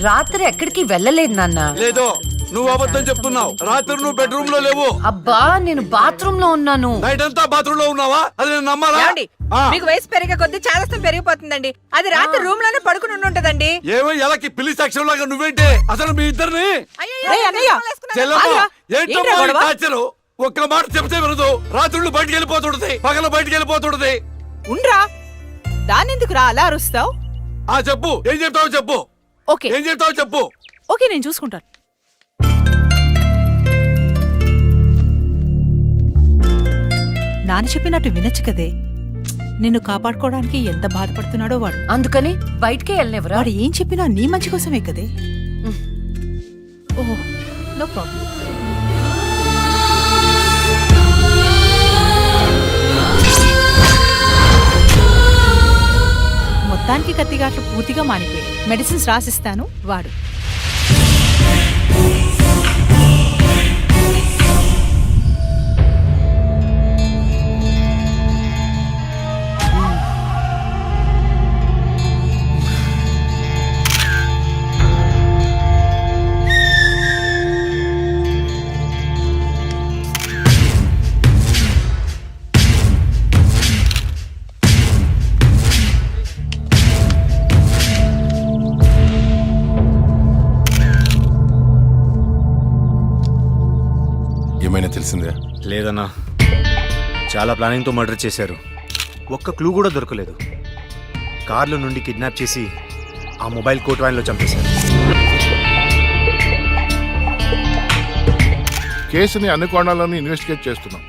రాత్రి ఎక్కడికి వెళ్ళలేదు నాన్న. లేదు, నువ్వు అబద్ధం చెప్తున్నావు. రాత్రి నువ్వు బెడ్రూమ్ లో లేవు. అబ్బా నేను బాత్రూమ్ లో ఉన్నాను. నైట్ అంతా బాత్రూమ్ లో ఉన్నావా? అది నేను నమ్మాలా? మీకు వయసు పెరిగే కొద్ది చాదస్తం పెరిగిపోతుందండి. అది రాత్రి రూమ్ లోనే పడుకుని ఉంటదండి. ఏమో ఎలాకి పిల్లి సాక్ష్యం లాగా నువ్వేంటి అసలు మీ ఇద్దరిని టార్చరు. ఒక్క మాట చెప్తే వినదు. రాత్రులు బయటికి వెళ్ళిపోతుంటది, పగల బయటికి వెళ్ళిపోతుంటది. ఉండ్రా, దానెందుకు రా అలా అరుస్తావు? చెప్పు, ఏం చెప్తావు చెప్పు. ఓకే, ఏం చెప్తావు చెప్పు. ఓకే నేను చూసుకుంటాను. నాన్న చెప్పినట్టు వినొచ్చు కదే. నిన్ను కాపాడుకోవడానికి ఎంత బాధపడుతున్నాడో వాడు. అందుకని బయటికే వెళ్ళనివ్వరా? వాడు ఏం చెప్పినా నీ మంచి కోసమే కదే. ఓహో, నో ప్రాబ్లం. మొత్తానికి కత్తిగాట్లు పూర్తిగా మానిపోయాయి. మెడిసిన్స్ రాసిస్తాను, వాడు. ఏమైనా తెలిసిందే? లేదన్నా, చాలా ప్లానింగ్తో మర్డర్ చేశారు. ఒక్క క్లూ కూడా దొరకలేదు. కార్లో నుండి కిడ్నాప్ చేసి ఆ మొబైల్ కోట్ వ్యాన్లో చంపేశారు. కేసుని అన్ని కోణాలను ఇన్వెస్టిగేట్ చేస్తున్నాం.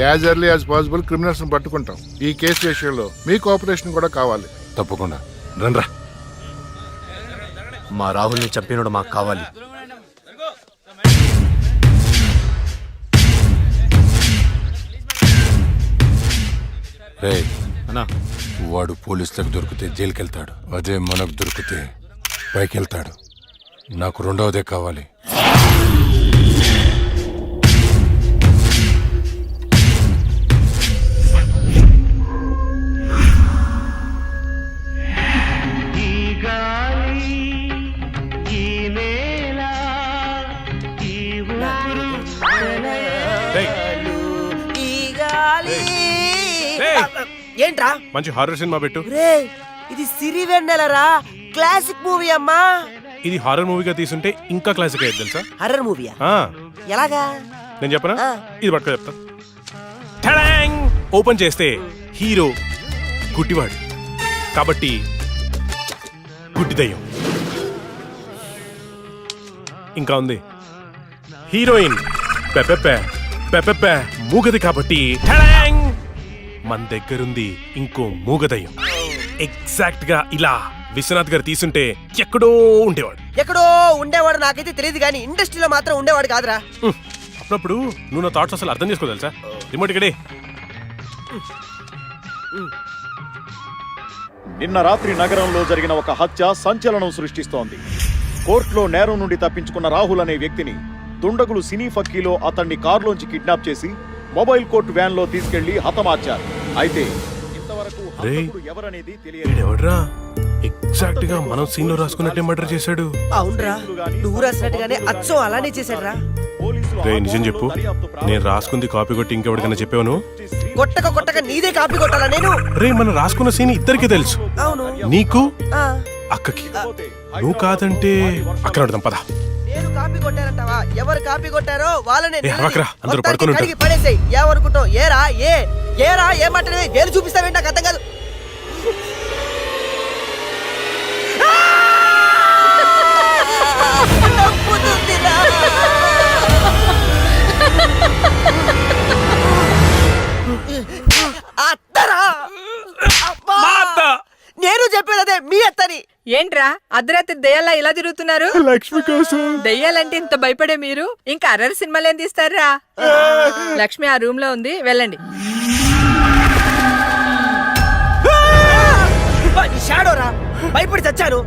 As early as possible criminals ని పట్టుకుంటాం. ఈ కేసు విషయంలో మీ కోఆపరేషన్ కూడా కావాలి. తప్పకుండా రండ్రా. మా రాహుల్ని చంపినోడు మాకు కావాలి. రే అన్నా, వాడు పోలీసులకు దొరికితే జైలుకి వెళ్తాడు. అదే మనకు దొరికితే పైకి వెళ్తాడు. నాకు రెండవదే కావాలి. ఏంట్రా మంచి హారర్ సినిమా పెట్టు. ఇది సిరివెన్నెలరా, క్లాసిక్ మూవీ అమ్మా. ఇది హారర్ మూవీగా తీసుంటే ఇంకా క్లాసిక్ అయ్యేది తెలుసా? హర్రర్ మూవీయా? ఎలాగా? నేను చెప్పనా? ఇది పట్టుకో చెప్తా. ఓపెన్ చేస్తే హీరో గుడ్డివాడు కాబట్టి గుడ్డి దయ్యం. ఇంకా ఉంది హీరోయిన్ మూగది కాబట్టి మన దగ్గరుంది ఇంకో మూగదయ్యం. ఎగ్జాక్ట్ గా ఇలా విశ్వనాథ్ గారు తీసుంటే ఎక్కడో ఉండేవాడు. నాకైతే తెలియదు కానీ ఇండస్ట్రీలో మాత్రం ఉండేవాడు కాదురా. అప్పుడప్పుడు నువ్వు నా థాట్స్ అసలు అర్థం చేసుకోవాలి తెలుసా? రిమోట్ ఇక్కడే. నిన్న రాత్రి నగరంలో జరిగిన ఒక హత్య సంచలనం సృష్టిస్తోంది. కోర్టులో నేరం నుండి తప్పించుకున్న రాహుల్ అనే వ్యక్తిని దుండగులు సినీ ఫక్కీలో అతన్ని కారులోంచి కిడ్నాప్ చేసి మొబైల్ కోర్టు వ్యాన్ లో తీసుకెళ్లి హతమార్చారు. అయితే ఇంతవరకు ఎవరనేది తెలియదు. ఎగ్జాక్ట్ గా మనం సీన్ లో రాసుకున్నట్టే మర్డర్ చేశాడు. అవునరా, నువ్వు రాసినట్టుగానే అచ్చం అలానే చేశాడురా. నిజం చెప్పు, నేను రాసుకుంది కాపీ కొట్టి ఇంకెవరికైనా చెప్పాను? కొట్టక నీదే కాపీ కొట్టాలా నేను? మనం రాసుకున్న సీన్ ఇద్దరికి తెలుసు. అవును, నీకు అక్కకి. నువ్వు కాదంటే అక్కడ అడదాం పద. నేను కాపీ కొట్టారంటావా? ఎవరు కాపీ కొట్టారో వాళ్ళనే అందరూ పడుకుని పడేసాయి. ఏమనుకుంటావు? ఏరా ఏమంటే వేలు చూపిస్తావేంటి? నాకు అర్థం కాదు. నేను చెప్పేది అదే, మీ అత్తని. ఏంట్రా అర్ధరాత్రి దయ్యాలా ఇలా తిరుగుతున్నారు? లక్ష్మి కోసం. దయ్యాలంటే ఇంత భయపడే మీరు ఇంకా అర్రర్ సినిమాలు ఏం తీస్తారా? లక్ష్మి ఆ రూమ్ లో ఉంది, వెళ్ళండి. షాడోరా, భయపడి చచ్చాను.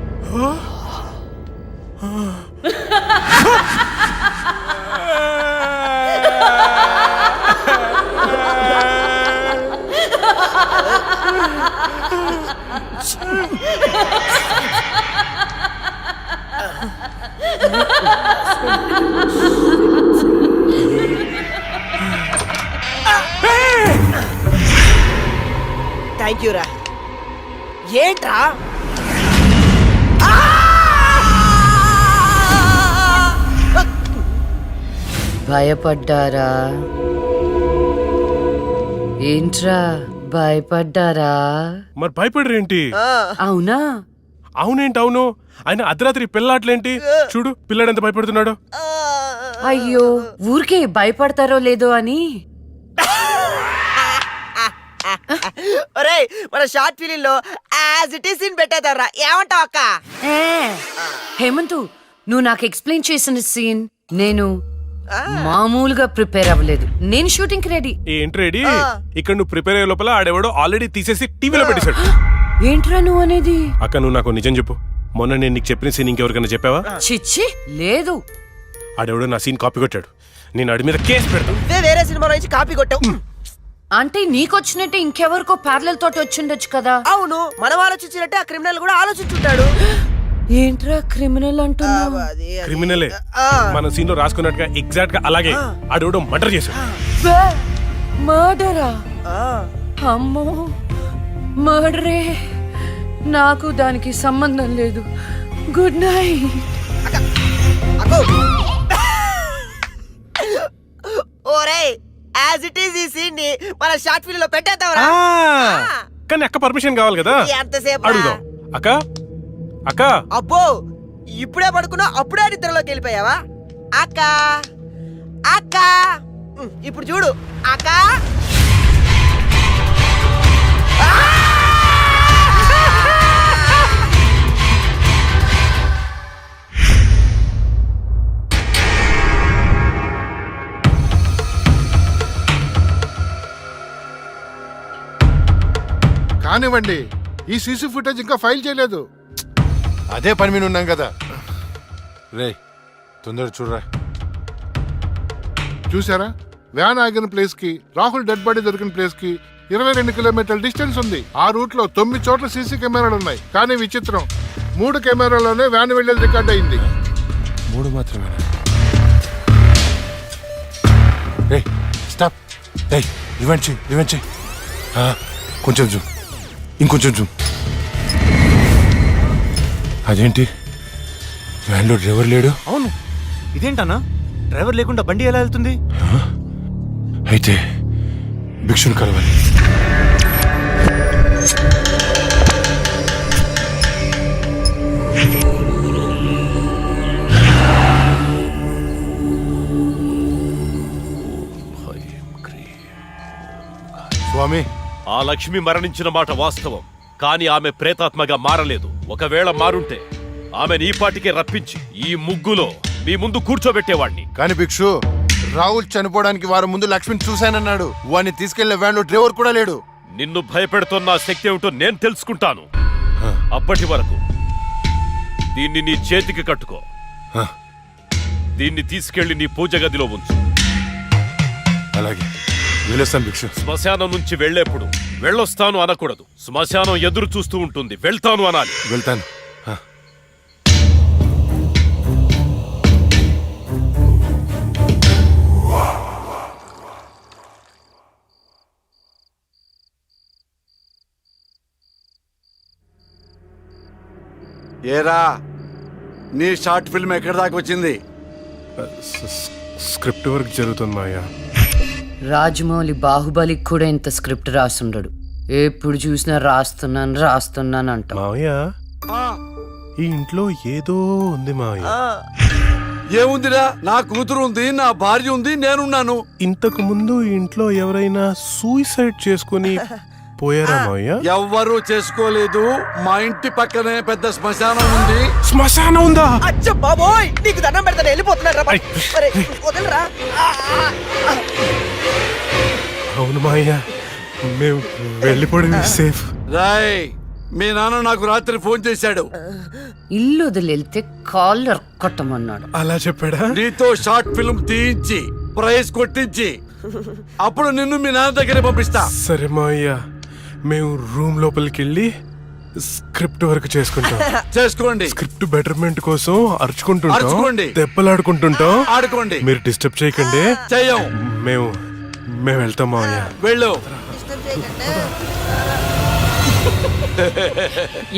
థ్యాంక్ యూ రా. ఏంట్రా భయపడ్డారా? ఏంట్రా భయపడ్డారా? మరి భయపడరేంటి? అవునా? అవునేంటి అవును? ఆయన అర్ధరాత్రి పిల్లాట్లేంటి? చూడు పిల్లాడు ఎంత భయపడుతున్నాడు. అయ్యో, ఊరికే భయపడతారో లేదో అని. ఒరేయ్, మన షార్ట్ ఫిలిం లో యాజ్ ఇట్ ఈస్ సీన్ పెట్టేదారా, ఏమంటావు అక్క? ఏ, హేమంతు, నువ్వు నాకు ఎక్స్ప్లెయిన్ చేసిన సీన్ నేను మామూలుగా ప్రిపేర్ అవ్వలేదు. నేను షూటింగ్ కి రెడీ. ఏంటి రెడీ? ఇక్కడ నువ్వు ప్రిపేర్ అయ్యే లోపల ఆడెవడో ఆల్రెడీ తీసేసి టీవీలో పెట్టేశాడు. ఏంట్రా నువ్వు అనేది? అక్క నువ్వు నాకు నిజం చెప్పు, మొన్న నేను నీకు చెప్పిన సీన్ ఇంకెవరికైనా చెప్పావా? చిచ్చి లేదు. ఆడెవడో నా సీన్ కాపీ కొట్టాడు. నేను ఆడి మీద కేసు పెడతాను. వేరే సినిమాలో నుంచి కాపీ కొట్టావు. అంటే నీకొచ్చినట్టే ఇంకెవరికో ప్యారలల్ తోటి వచ్చిండొచ్చు కదా. అవును, మనం ఆలోచించినట్టే ఆ క్రిమినల్ కూడా ఆలోచించుంటాడు. ఏంట్రా క్రిమినల్ అంటున్నావు? క్రిమినలే మన సీన్ లో రాసుకున్నట్టుగా ఎగ్జాక్ట్ గా అలాగే ఆడెవడో మర్డర్ చేశాడు. మర్డరా? అమ్మో, మర్డరే. నాకు దానికి సంబంధం లేదు. Good night. ఓరేయ్, యాజ్ ఇట్ ఈస్ ఈ సీన్ ని మన షార్ట్ ఫిల్మ్ లో పెట్టేద్దాంరా. కానీ అక్క పర్మిషన్ కావాలి కదా, ఎంతసేపు అడుగుదాం. అక్క అక్క అబ్బో, ఇప్పుడే పడుకున్నా అప్పుడే నిద్రలోకి వెళ్ళిపోయావా? అక్క అక్క, ఇప్పుడు చూడు అక్క. కానివ్వండి, ఈ సీసీ ఫుటేజ్ ఇంకా ఫైల్ చేయలేదు. అదే పని మీద ఉన్నాం కదా. రే తొందర చూడరా. చూసారా, వ్యాన్ ఆగిన ప్లేస్ కి రాహుల్ డెడ్ బాడీ దొరికిన ప్లేస్ కి 22 కిలోమీటర్ల డిస్టెన్స్ ఉంది. ఆ రూట్ లో 9 చోట్ల సీసీ కెమెరాలు ఉన్నాయి. కానీ విచిత్రం, 3 కెమెరాలోనే వ్యాన్ వెళ్ళేది రికార్డ్ అయింది. 3 మాత్రమే. రే స్టాప్. రే రివెంజ్ కొంచెం జూమ్, ఇంకొంచెం జూమ్. అదేంటి వ్యాన్లో డ్రైవర్ లేడు? అవును, ఇదేంటన్నా డ్రైవర్ లేకుండా బండి ఎలా వెళ్తుంది? అయితే భిక్షుని కలవాలి. స్వామి, ఆ లక్ష్మి మరణించిన మాట వాస్తవం, కానీ ఆమె ప్రేతాత్మగా మారలేదు. ఒకవేళ మారుంటే ఆమెను ఈ పాటికే రప్పించి ఈ ముగ్గులో మీ ముందు కూర్చోబెట్టేవాణ్ణి. కాని భిక్షు, రాహుల్ చనిపోవడానికి వారం ముందు లక్ష్మిని చూశానన్నాడు. వాడిని తీసుకెళ్లిన వ్యాన్ లో డ్రైవర్ కూడా లేడు. నిన్ను భయపెడుతున్న శక్తి ఏమిటో నేను తెలుసుకుంటాను. అప్పటి వరకు దీన్ని నీ చేతికి కట్టుకో. దీన్ని తీసుకెళ్లి నీ పూజ గదిలో ఉంచు. అలాగే వెళ్ళొస్తాను భిక్షు. శ్మశానం నుంచి వెళ్లేప్పుడు వెళ్ళొస్తాను అనకూడదు. శ్మశానం ఎదురు చూస్తూ ఉంటుంది, వెళ్తాను అనాలి. వెళ్తాను. ఏరా, నీ షార్ట్ ఫిల్మ్ ఎక్కడి దాకా వచ్చింది? స్క్రిప్ట్ వర్క్ జరుగుతుంది మాయా. రాజమౌళి బాహుబలికి కూడా ఇంత స్క్రిప్ట్ రాస్తుండడు. ఎప్పుడు చూసినా రాస్తున్నాను అంట. మావయ్య, ఈ ఇంట్లో ఏదో ఉంది మావయ్య. ఏముందిరా, నా కూతురు ఉంది, నా భార్య ఉంది, నేనున్నాను. ఇంతకు ముందు ఈ ఇంట్లో ఎవరైనా సూసైడ్ చేసుకుని పోయారా మావయ్య? ఎవ్వరూ చేసుకోలేదు. మా ఇంటి పక్కనే పెద్ద శ్మశానం ఉంది. శ్మశానం ఉందా? అచ్చ బాబోయ్, నీకు దండం పెడతాను, వెళ్ళిపోతున్నారా? వదలరా. అవును మావయ్య, మేము వెళ్ళిపోవడం సేఫ్. రాయ్, మీ నాన్న నాకు రాత్రి ఫోన్ చేశాడు. ఇల్లు వదిలేళ్తే కాళ్ళు కొట్టమన్నాడు. అలా చెప్పాడా? నీతో షార్ట్ ఫిల్మ్ తీయించి ప్రైజ్ కొట్టించి అప్పుడు నిన్ను మీ నాన్న దగ్గర పంపిస్తా. సరే మావయ్య, మేము రూమ్ లోపలికి వెళ్ళి స్క్రిప్ట్ వర్క్ చేసుకుంటాం. చేసుకోండి. స్క్రిప్ట్ బెటర్మెంట్ కోసం అరుచుకుంటుంటాం, అరుచుకోండి. దెబ్బలాడుకుంటుంటాం. ఆడుకోండి. మీరు డిస్టర్బ్ చేయకండి. చెయ్యం. మేము వెళ్తాం మావయ్య. వెళ్ళు.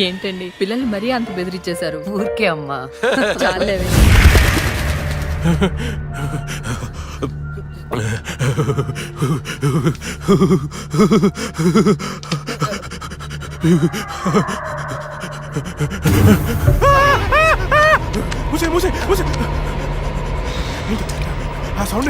ఏంటండి పిల్లల్ని మరీ అంత బెదిరించేశారు. ఊరికే అమ్మా. చాలేవే. మూసే మూసే మూసే. ఆ సౌండ్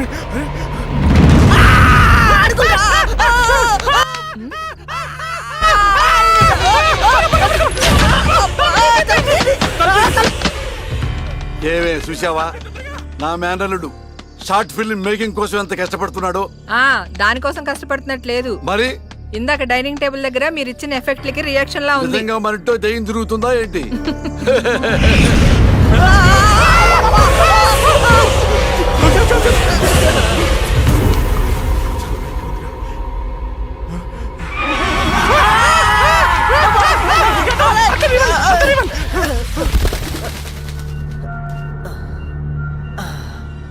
ఏవే చూసావా, నా మేనల్లుడు షార్ట్ ఫిల్మ్ మేకింగ్ కోసం ఎంత కష్టపడుతున్నాడో. దానికోసం కష్టపడుతున్నట్లేదు. మరి ఇందాక డైనింగ్ టేబుల్ దగ్గర మీరు ఇచ్చిన ఎఫెక్ట్లకి రియాక్షన్ లా ఉంది. నిజంగా మనతో దయ్యం తిరుగుతుందా ఏంటి?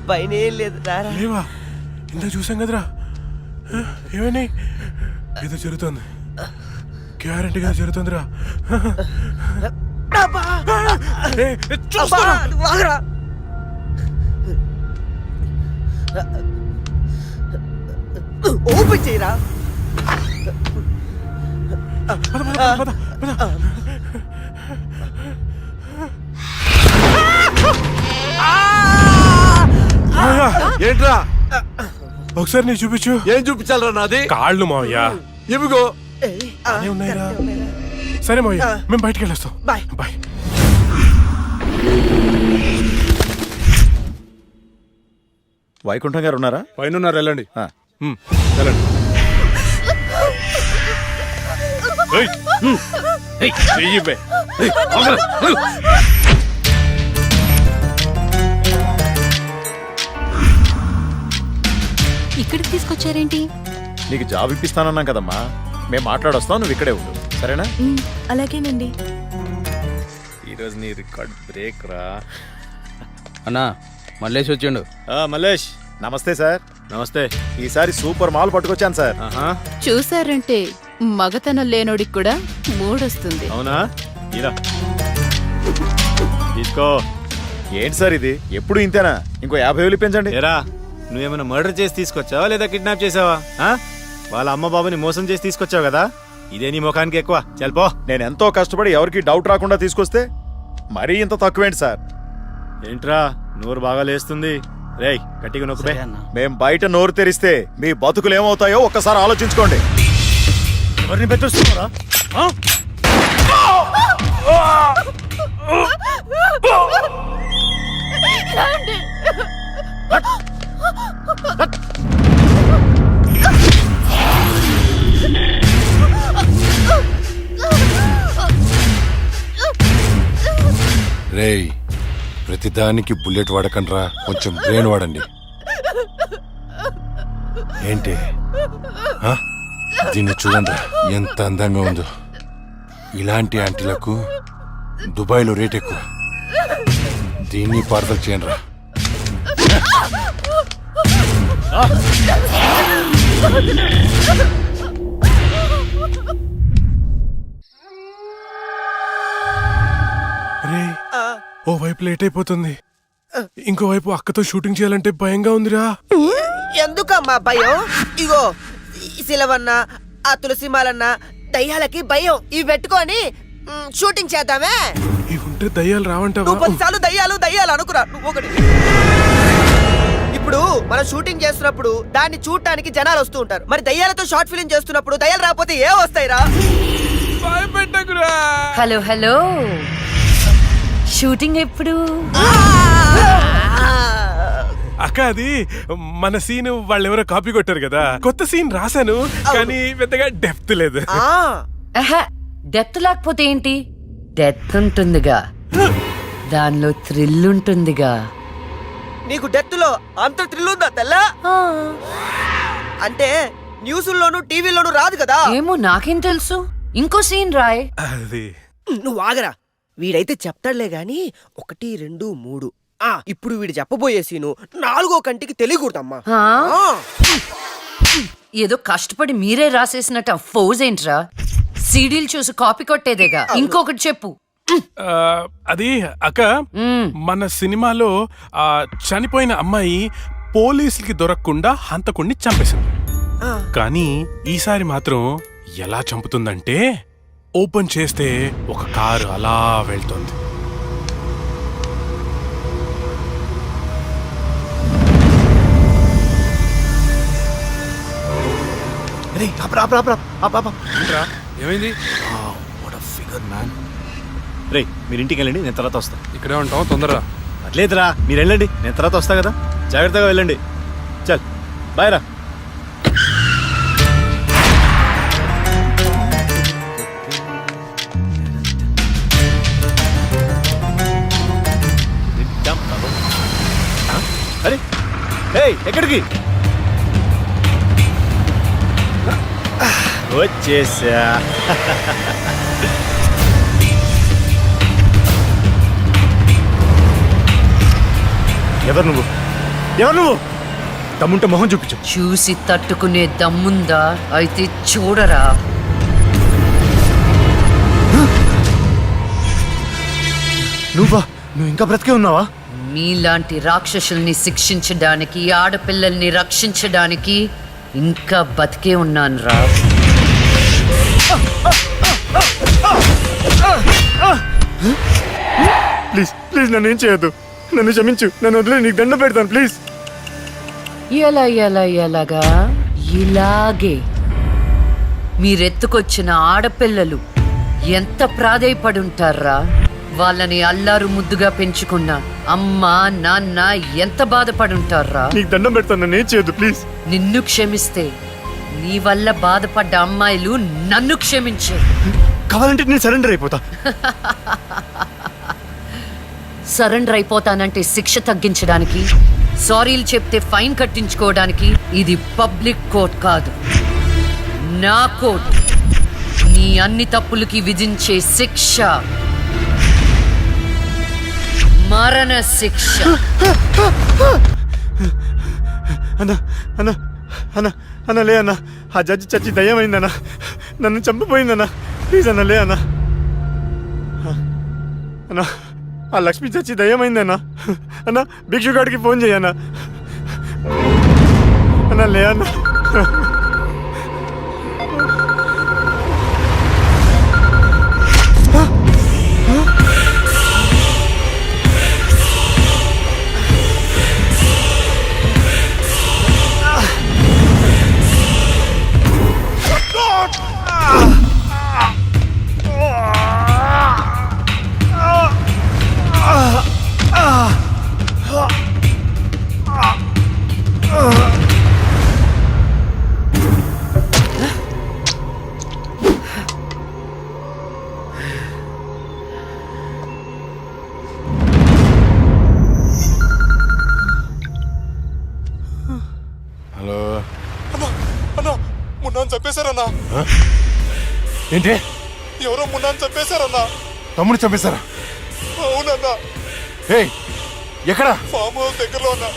పైన ఏం లేదు రారా. లేవా? ఇంత చూసాం కదరా. ఏమని ఏదో జరుగుతుంది, గ్యారంటీగా జరుగుతుందిరా. చూస్తారా? వాగరా. ఓపెన్ చేయరా. పద, పద, పద, పద. మావయ్య, ఏంట్రా? ఒకసారి నీ చూపించు. ఏం చూపించాలరా నాది? కాళ్ళు మావయ్య. ఇవిగో. అనే ఉన్నాయిరా. సరే మావయ్య, మేము బయటికి వెళ్ళొస్తాం. బాయ్. బాయ్. వైకుంఠం గారు ఉన్నారా? పైన ఉన్నారు, వెళ్ళండి. ఆ. వెళ్ళండి. ఇక్కడికి తీసుకొచ్చారేంటి? నీకు జాబ్ ఇప్పిస్తానన్నాం కదమ్మా, మేము మాట్లాడొస్తాం, నువ్వు ఇక్కడే ఉండు, సరేనా? అలాగేనండి. ఈరోజు నీ రికార్డ్ బ్రేక్ రా. అన్నా మల్లేష్ వచ్చిండు. మల్లేష్, నమస్తే సార్. నమస్తే. ఈసారి సూపర్ మాల్ పట్టుకొచ్చాను సార్. చూసారంటే మగతనం లేనోడికి కూడా మూడొస్తుంది. అవునా? ఇలా తీసుకో. ఏంటి సార్ ఇది, ఎప్పుడు ఇంతేనా? ఇంకో 50,000 పెంచండి. ఏరా, నువ్వేమైనా మర్డర్ చేసి తీసుకొచ్చావా లేదా కిడ్నాప్ చేసావా? వాళ్ళ అమ్మ బాబుని మోసం చేసి తీసుకొచ్చావు కదా, ఇదే నీ ముఖానికి ఎక్కువ. చల్పో. నేను ఎంతో కష్టపడి ఎవరికి డౌట్ రాకుండా తీసుకొస్తే మరీ ఇంత తక్కువేంటి సార్? ఏంట్రా నోరు బాగా లేస్తుంది? రేయ్, గట్టిగా నొక్కుపే. మేం బయట నోరు తెరిస్తే మీ బతుకులు ఏమవుతాయో ఒక్కసారి ఆలోచించుకోండి. ఎవరిని పెట్టొస్తున్నారా? రేయ్, ప్రతిదానికి బుల్లెట్ వాడకండ్రా, కొంచెం బ్రెయిన్ వాడండి. ఏంటి ఆ? దీన్ని చూడండి ఎంత అందంగా ఉందో. ఇలాంటి ఆంటీలకు దుబాయ్లో రేట్ ఎక్కువ. దీన్ని పార్సల్ చేయండి రా. రే, ఓ వైపు లేట్ అయిపోతుంది, ఇంకో వైపు అక్కతో షూటింగ్ చేయాలంటే భయంగా ఉందిరా. ఎందుకమ్మా భయం? ఇగో ఈ శిలవన్న, ఆ తులసిమాలన్న దయ్యాలకి భయం. ఇవి పెట్టుకొని షూటింగ్ చేద్దామే. ఇవి ఉంటే దయ్యాలు రావంటావా? నువ్వు 10 సార్లు దయ్యాలు దయ్యాలు అనుకురా. నువ్వు ఒకటి. ఇప్పుడు మనం షూటింగ్ చేస్తున్నప్పుడు దాన్ని చూడటానికి జనాలు వస్తూ ఉంటారు. మరి దయ్యాలతో షార్ట్ ఫిల్మ్ చేస్తున్నప్పుడు దయ్యాలు రాకపోతే ఏ వస్తాయిరా? హలో హలో, షూటింగ్ ఎప్పుడు? అక్క, అది మన సీన్ వాళ్ళెవరో కాపీ కొట్టారు కదా, కొత్త సీన్ రాశాను కానీ పెద్దగా డెప్త్ లేదు. డెప్త్ లేకపోతే ఏంటి? డెత్ ఉంటుందిగా, దానిలో థ్రిల్ ఉంటుందిగా. నీకు డెత్ లో అంత థ్రిల్ ఉందా తెల్లా? అంటే న్యూస్లోను టీవీలోను రాదు కదా. ఏమో, నాకేం తెలుసు. ఇంకో సీన్ రాయ్. అది నువ్వు ఆగరా. వీడైతే చెప్తాడులే గాని 1, 2, 3. ఇప్పుడు వీడు చెప్పబోయే సీను 4వ కంటికి తెలియకూడదమ్మా. హా? ఏదో కష్టపడి మీరే రాసేసినట్టు ఆ ఫోజ్ ఏంట్రా? సీడీలు చూసి కాపీ కొట్టేదేగా. ఇంకొకటి చెప్పు. అది అక్క, మన సినిమాలో ఆ చనిపోయిన అమ్మాయి పోలీసులకి దొరకకుండా హంతకుణ్ణి చంపేసింది. కానీ ఈసారి మాత్రం ఎలా చంపుతుందంటే ఓపెన్ చేస్తే ఒక కారు అలా వెళ్తుంది. ఏమైంది? రే మీరు ఇంటికి వెళ్ళండి, నేను తర్వాత వస్తా. ఇక్కడే ఉంటాం, తొందరగా. అట్లేదురా, మీరు వెళ్ళండి, నేను తర్వాత వస్తా కదా. జాగ్రత్తగా వెళ్ళండి. చల్ బాయ్ రా. అరే ఎక్కడికి వచ్చేసా? ఎవరు నువ్వు? ఎవరు నువ్వు? తమ్ముంటే మొహం చూపించు. చూసి తట్టుకునే దమ్ముందా? అయితే చూడరా. నువ్వు ఇంకా బ్రతికే ఉన్నావా? మీలాంటి రాక్షసుల్ని శిక్షించడానికి, ఆడపిల్లల్ని రక్షించడానికి ఇంకా బతికే ఉన్నాను రా. ప్లీజ్ ప్లీజ్ నన్ను ఏం చేయొద్దు, నన్ను క్షమించు, నన్ను వదిలే, నీకు దండం పెడతాను ప్లీజ్. ఎలాగా? ఇలాగే మీరెత్తుకొచ్చిన ఆడపిల్లలు ఎంత ప్రాధేయపడుంటారా? వాళ్ళని అల్లారు ముద్దుగా పెంచుకున్న అమ్మ నాన్న ఎంత బాధపడుంటారా? నీకు దండం పెడతాను, నన్ను ఏం చేయొద్దు ప్లీజ్. నిన్ను క్షమిస్తే నీ వల్ల బాధపడ్డ అమ్మాయిలు నన్ను క్షమించే. కావాలంటే నేను సరెండర్ అయిపోతా. సరెండర్ అయిపోతానంటే శిక్ష తగ్గించడానికి, సారీలు చెప్తే ఫైన్ కట్టించుకోవడానికి. ఇది పబ్లిక్ కోర్ట్ కాదు, నా కోర్ట్. నీ అన్ని తప్పులకి విధించే శిక్ష మరణ శిక్ష. అన్నా అన్నా అన్నా అన్నా లే అన్నా, ఆ జడ్జి చచ్చి దయ్యమైందన్నా, నన్ను చంపిపోయిందన్నా, ప్లీజ్ అన్నా లే అన్నా. అన్నా ఆ లక్ష్మి చచ్చి దయ్యమైందన్నా. అన్నా భిక్షుగాడికి ఫోన్ చేయన్నా. అన్నా లే అన్నా. హలో, అన్నా మున్నాను చంపేశారన్నా. ఏంటి? ఎవరో మున్నాను చంపేశారన్నా. తమ్ముడు చంపేశారా? అవునన్నా. ఏయ్ ఎక్కడ? ఫామ్ హౌస్ దగ్గరలో అన్నా.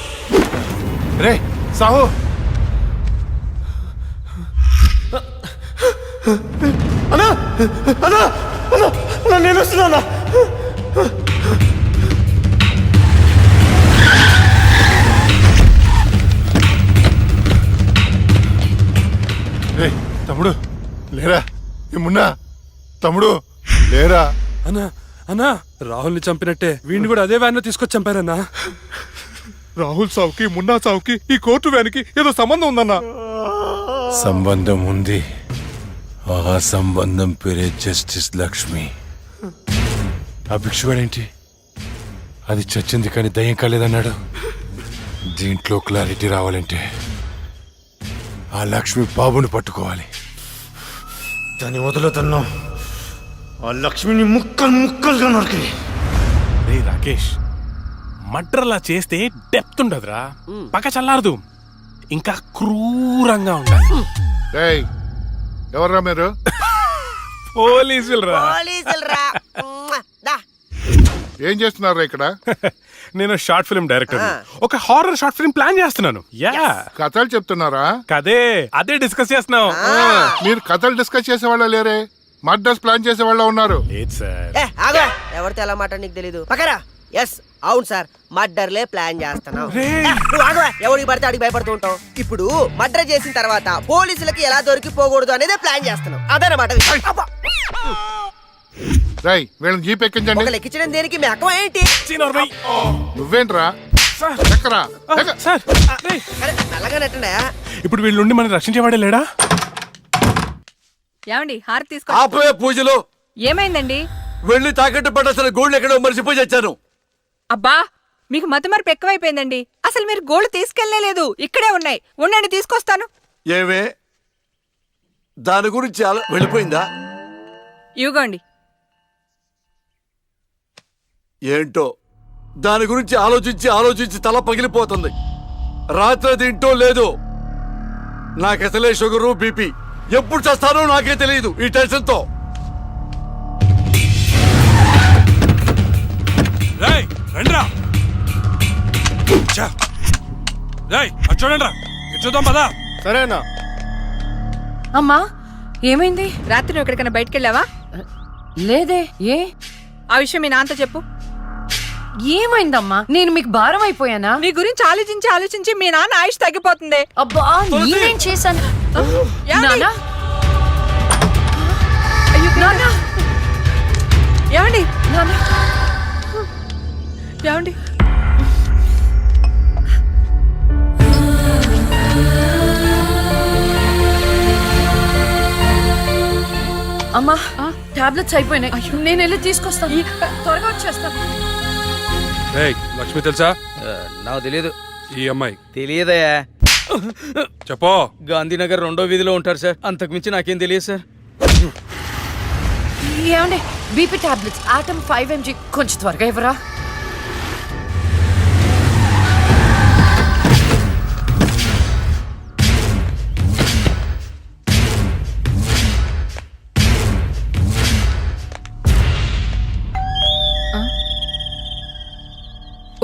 రే సాహు, అన్నా అన్నా అన్నా అన్నా నేను వస్తున్నా. రే తమ్ముడు లేరా? ఏమున్నా తమ్ముడు లేరా? అన్నా అన్నా, రాహుల్ని చంపినట్టే వీడిని కూడా అదే వ్యాన్ లో తీసుకొచ్చి చంపారన్నా. రాహుల్ సావుకి మున్నా సావుకి ఈ కోర్టు వ్యానికి ఏదో సంబంధం ఉందన్నా. సంబంధం ఉంది. ఆ సంబంధం పేరే జస్టిస్ లక్ష్మి. ఆ భిక్షువాడేంటి, అది చచ్చింది కానీ దయ్యం కాలేదన్నాడు. దీంట్లో క్లారిటీ రావాలంటే ఆ లక్ష్మి బాబుని పట్టుకోవాలి. దాన్ని వదులుతున్నాం, ఆ లక్ష్మిని ముక్కలు ముక్కలుగా నరికి. రే రాకేష్, మర్డర్లా చేస్తే డెప్త్ ఉండదురా, పక్క చల్లారదు, ఇంకా క్రూరంగా ఉండాలి. రేయ్ ఎవర్రా మీరు? పోలీసులు రా. పోలీసులరా. దా. ఏం చేస్తున్నారు ఇక్కడ? నేను షార్ట్ ఫిల్మ్ డైరెక్టర్. ఒక హారర్ షార్ట్ ఫిల్మ్ ప్లాన్ చేస్తున్నాను. యా కథలు చెప్తున్నారా? కదే అదే డిస్కస్ చేస్తున్నాం. మీరు కథలు డిస్కస్ చేసే వాళ్ళ లేరే, మర్డర్స్ ప్లాన్ చేసే వాళ్ళ ఉన్నారు. లేదు సార్. ఏ, ఆగు. ఎవరితో ఎలా మాట నీకు తెలీదు. పక్కరా. ఎస్ అవును సార్, మర్డర్లే ప్లాన్ చేస్తున్నాం. రే. నువ్వు ఆగు. ఎవరికి పడితే అడిగి భయపడుతూ ఉంటావు. ఇప్పుడు మర్డర్ చేసిన తర్వాత పోలీసులకి ఎలా దొరికిపోకూడదు అనేదే ప్లాన్ చేస్తున్నాం. అదనమాట విషయం. అబ్బా. రై వీళ్ళని జీప్ ఎక్కించండి. ఒక లెక్కించడం దేనికి మీ అక్కం ఏంటి? నువ్వేంట్రా? సార్. ఎక్కరా? ఎక్క. సార్ రే. అరే, మెల్లగా నెట్టండి. ఇప్పుడు వీళ్ళ నుండి మనం రక్షించేవాడే లేడా? ఏమండి హారతి తీసుకో. ఆపే పూజలు. ఏమైందండి? వెళ్ళి తాకట్టు పడ్డ గోల్డ్ ఎక్కడో మర్చిపోయి వచ్చాను. అబ్బా మీకు మతిమరుపు ఎక్కువైపోయిందండి. అసలు మీరు గోల్డ్ తీసుకెళ్లేదు, ఇక్కడే ఉన్నాయి. ఉండండి తీసుకొస్తాను. ఏమే దాని గురించి వెళ్ళిపోయిందా? ఇవ్వండి. ఏంటో దాని గురించి ఆలోచించి తల పగిలిపోతుంది. రాత్రి తింటో లేదు. నాకసలే షుగరు బీపీ. ఎప్పుడు చేస్తానో నాకే తెలియదు ఈ టెన్షన్తో. రేయ్ రండిరా. రేయ్ అటు చూడండిరా. ఇటు చూద్దాం పదా. సరేనా? అమ్మా ఏమైంది? రాత్రి నువ్వు ఎక్కడికైనా బయటికి వెళ్ళావా? లేదే. ఏ ఆ విషయం మీ నాన్నతో చెప్పు. ఏమైందమ్మా? నేను మీకు భారం అయిపోయానా? నీ గురించి ఆలోచించి మీ నాన్న ఆయుష్ తగ్గిపోతుంది. అబ్బా నేనేం చేశాను? ఏమండి? నానా? అయ్యో నానా! ఏమండి నానా! ఏమండి? అమ్మా టాబ్లెట్స్ అయిపోయినాయి. నేను వెళ్ళి తీసుకొస్తాను. త్వరగా వచ్చేస్తాను. రేయ్ లక్ష్మి తెలుసా? నాకు తెలియదు. ఈ అమ్మాయి తెలియదయా. చెప్పో. గాంధీనగర్ 2వ వీధిలో ఉంటారు సార్. అంతకు మించి నాకేం తెలియదు సార్. ఏమండి బీపీ టాబ్లెట్స్ ఆటమ్ 5 mg కొంచెం త్వరగా ఇవ్వరా?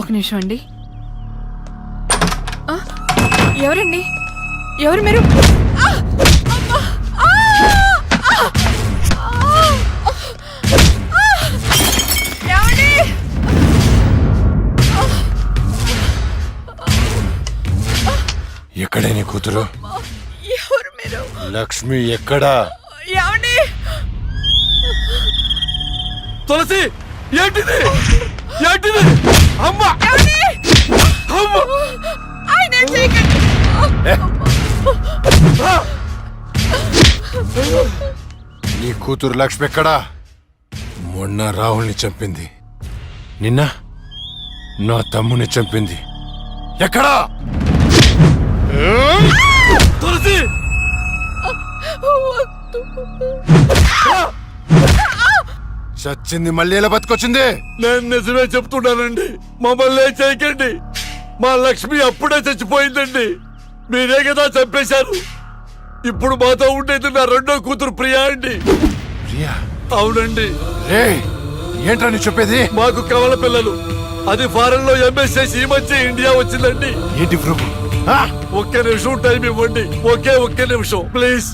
ఒక నిమిషం అండి. ఎవరండి? ఎవరు మీరు? ఏమండి? ఎక్కడే నీ కూతురు? ఎవరు మీరు? లక్ష్మి ఎక్కడా? ఏమండి? తులసి ఏంటిది? ఏంటిది? అమ్మా! అమ్మా! ఆయన చేయకండి. నీ కూతురు లక్ష్మి ఎక్కడా? మొన్న రాహుల్ని చంపింది, నిన్న నా తమ్ముని చంపింది. ఎక్కడా? తులసి! చచ్చింది మళ్ళీ ఎలా బతికొచ్చింది? నేను నిజమే చెప్తున్నానండి. మమ్మల్ని చేయకండి. మా లక్ష్మి అప్పుడే చచ్చిపోయిందండి. మీరే కదా చంపేశారు. ఇప్పుడు మాతో ఉండేది నా 2వ కూతురు ప్రియా అండి. ప్రియా? అవునండి. రేయ్ ఏంట్రా నీ చెప్పేది? మాకు కవల పిల్లలు. అది ఫారెన్ లో ఎంఎస్ చేసి ఈ మధ్య ఇండియా వచ్చిందండి. ఏంటి ప్రభు? ఒక్క నిమిషం టైం ఇవ్వండి. ఒక్క నిమిషం ప్లీజ్.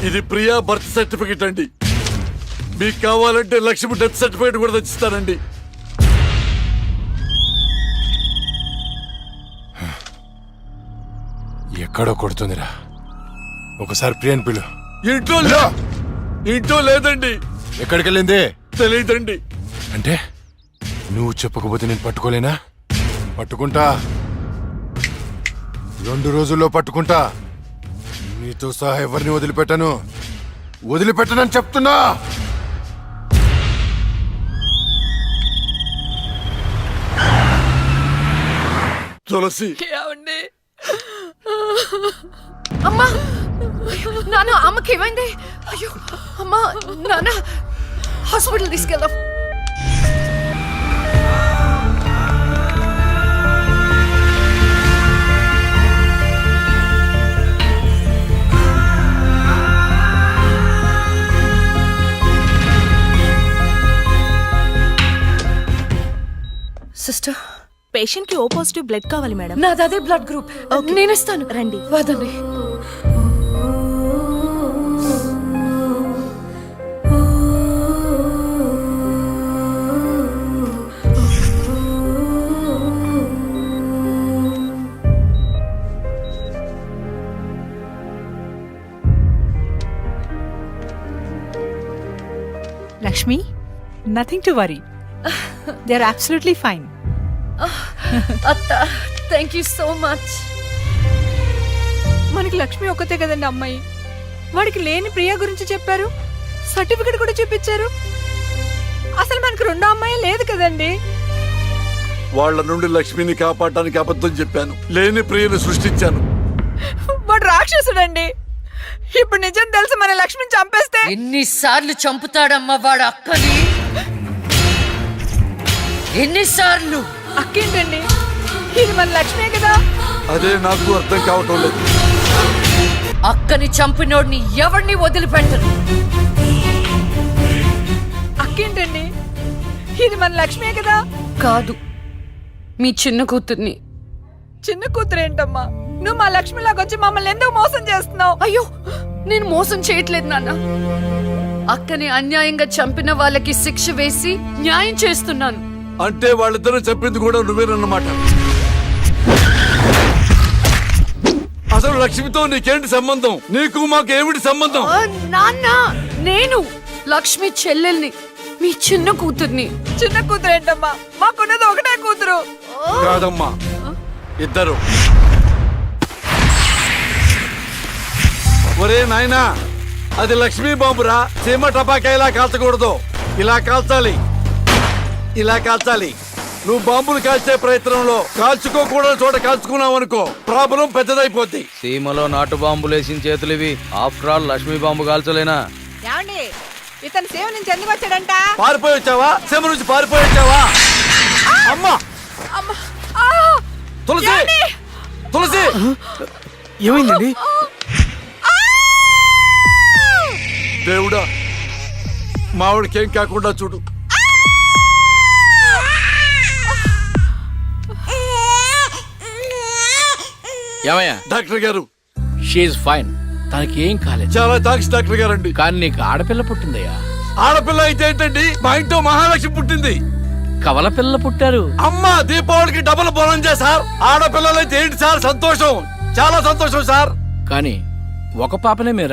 ఇది ప్రియా బర్త్ సర్టిఫికెట్ అండి. మీకు కావాలంటే లక్ష్మి డెత్ సర్టిఫికెట్ కూడా తెచ్చిస్తానండి. ఎక్కడో కొడుతుందిరా. ఒకసారి ప్రియని పిలు. ఇంట్లో లేదండి. ఎక్కడికి వెళ్ళింది? తెలియదండి. అంటే నువ్వు చెప్పకపోతే నేను పట్టుకోలేనా? పట్టుకుంటా. 2 రోజుల్లో పట్టుకుంటా. నీతో సహా ఎవరిని వదిలిపెట్టనని చెప్తున్నా. తులసి ఏమండి? అమ్మా నాన్న అమ్మకి ఏమైంది? అయ్యో అమ్మా నాన్న హాస్పిటల్ తీసుకెళ్దాం. పేషెంట్ కి ఓ పాజిటివ్ బ్లడ్ కావాలి మేడం. నాది అదే బ్లడ్ గ్రూప్. నేను ఇస్తాను. రండి. వదండి. Lakshmi, nothing to worry. They are absolutely fine. అత్త, థ్యాంక్ యూ సో మచ్. మనకి లక్ష్మి ఒక్కతే కదండి అమ్మాయి. వాడికి లేని ప్రియా గురించి చెప్పారు, సర్టిఫికెట్ కూడా చూపించారు. అసలు మనకి రెండో అమ్మాయి లేదు కదండి. వాళ్ళ నుండి లక్ష్మిని కాపాడటానికి అబద్ధం చెప్పాను, లేని ప్రియను సృష్టించాను. వాడు రాక్షసుడండి. ఇప్పుడు నిజం తెలిసి మన లక్ష్మిని చంపేస్తే ఎన్నిసార్లు చంపుతాడమ్మా వాడు అక్కని? ఎన్నిసార్లు? అక్కేంటండి, ఇది మన లక్ష్మే కదా. అదే నాకు అర్థం కావటం లేదు. అక్కని చంపినోడిని ఎవరిని వదిలిపెట్టరు. అక్కేంటండి, ఇది మన లక్ష్మే కదా. కాదు, మీ చిన్న కూతుర్ని. చిన్న కూతురు ఏంటమ్మా? నువ్వు మా లక్ష్మిలాగా వచ్చి మమ్మల్ని ఎందుకు మోసం చేస్తున్నావు? అయ్యో, నేను మోసం చేయట్లేదు నాన్న. అక్కని అన్యాయంగా చంపిన వాళ్ళకి శిక్ష వేసి న్యాయం చేస్తున్నాను. అంటే వాళ్ళిద్దరూ చెప్పింది కూడా నువ్వేనన్నమాట. అసలు లక్ష్మితో నీకేంటి సంబంధం? నీకు మాకు ఏమిటి సంబంధం? నాన్న, నేను లక్ష్మి చెల్లెల్ని, మీ చిన్న కూతుర్ని. చిన్న కూతురు ఏంటమ్మా? మాకున్నది ఒకటే కూతురు. కాదమ్మా, ఇద్దరు. ఒరే నాయనా, అది లక్ష్మీ బాంబురా. సీమ టపాకా ఇలా కాల్చకూడదు, ఇలా కాల్చాలి, ఇలా కాల్చాలి. నువ్వు బాంబులు కాల్చే ప్రయత్నంలో కాల్చుకోకూడని చోట కాల్చుకున్నావు అనుకో, ప్రాబ్లం పెద్దదైపోద్ది. సీమలో నాటు బాంబులేసిన చేతులు ఇవి. ఆఫ్టర్ ఆల్ లక్ష్మీ బాంబు కాల్చలేనా? ఏమండి, ఇతను సేవ నుంచి ఎందుకు వచ్చాడంట? పారిపోయి వచ్చావా? సీమ నుంచి పారిపోయి వచ్చావా? అమ్మా, అమ్మా! ఆ! తులసి, ఏమండి? తులసి, ఏమైందండి? దేవుడా, మావిడికేం కాకుండా చూడు. ఏమయ్యా? డాక్టర్ గారు, షీఈ్ ఫైన్. తనకి ఏం కాలేదు. చాలా థాంక్స్ డాక్టర్ గారండి. కానీ నీకు ఆడపిల్ల పుట్టిందయ్యా. ఆడపిల్ల అయితే ఏంటండి, మా ఇంట్లో మహాలక్ష్మి పుట్టింది. కవల పిల్ల పుట్టారు. అమ్మా, దీపావళికి డబుల్ బోనంజా సార్. ఆడపిల్లలైతే ఏంటి సార్ సంతోషం, చాలా సంతోషం సార్. కానీ ఒక పాపనే మీరు